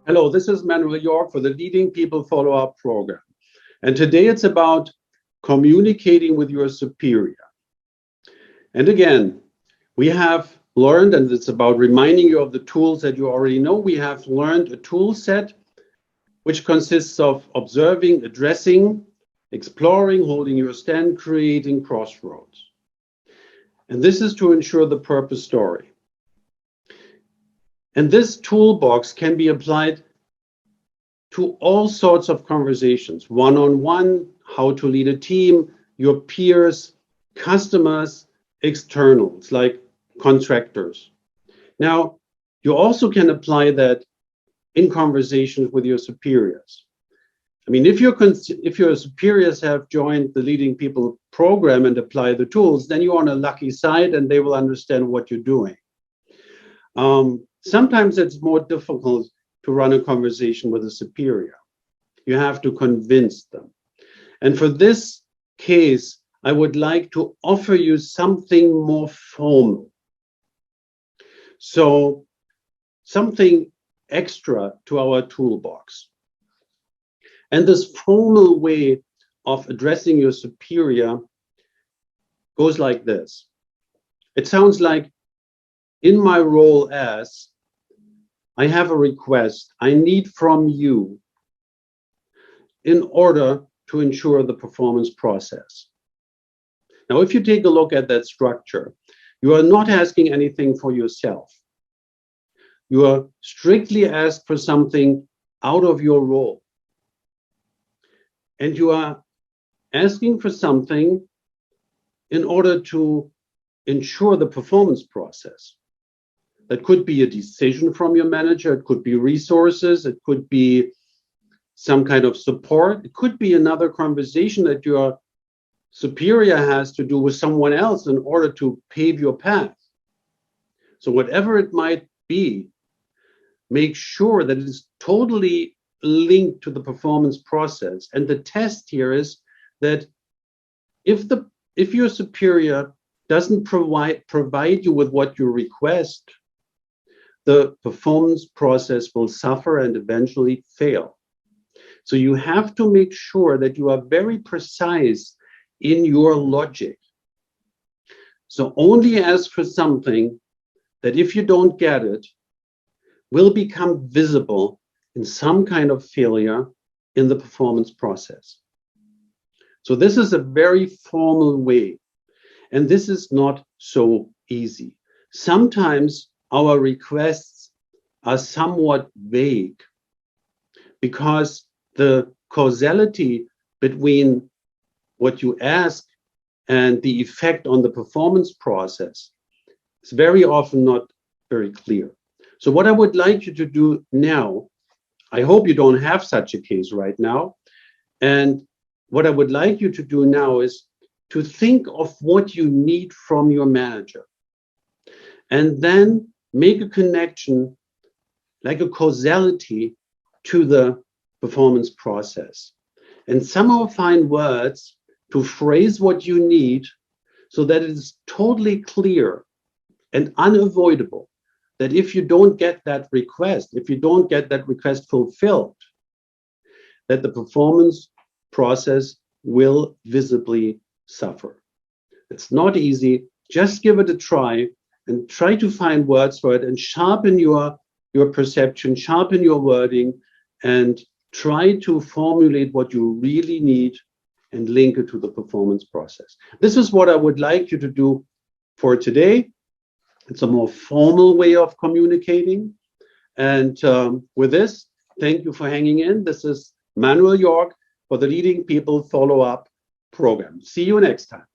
Hello, this is Manuel York for the Leading People Follow-Up program. And today it's about communicating with your superior. And again, we have learned, and it's about reminding you of the tools that you already know. We have learned a tool set which consists of observing, addressing, exploring, holding your stand, creating crossroads. And this is to ensure the purpose story. And this toolbox can be applied to all sorts of conversations, one-on-one, how to lead a team, your peers, customers, externals like contractors. Now, you also can apply that in conversations with your superiors. I mean, if your superiors have joined the Leading People program and apply the tools, then you're on a lucky side and they will understand what you're doing. Sometimes it's more difficult to run a conversation with a superior. You have to convince them. And for this case, I would like to offer you something more formal. So something extra to our toolbox. And this formal way of addressing your superior goes like this. It sounds like, in my role as, I have a request I need from you in order to ensure the performance process. Now, if you take a look at that structure, you are not asking anything for yourself. You are strictly asked for something out of your role. And you are asking for something in order to ensure the performance process. That could be a decision from your manager, it could be resources, it could be some kind of support, it could be another conversation that your superior has to do with someone else in order to pave your path. So whatever it might be, make sure that it is totally linked to the performance process. And the test here is that if your superior doesn't provide you with what you request, the performance process will suffer and eventually fail. So you have to make sure that you are very precise in your logic. So only ask for something that if you don't get it, will become visible in some kind of failure in the performance process. So this is a very formal way, and this is not so easy. Sometimes our requests are somewhat vague because the causality between what you ask and the effect on the performance process is very often not very clear. So what I would like you to do now, I hope you don't have such a case right now, and what I would like you to do now is to think of what you need from your manager, and then make a connection, like a causality, to the performance process. And somehow find words to phrase what you need so that it is totally clear and unavoidable that if you don't get that request, fulfilled, that the performance process will visibly suffer. It's not easy. Just give it a try and try to find words for it and sharpen your perception, sharpen your wording, and try to formulate what you really need and link it to the performance process. This is what I would like you to do for today. It's a more formal way of communicating. And with this, thank you for hanging in. This is Manuel York for the Leading People Follow-Up program. See you next time.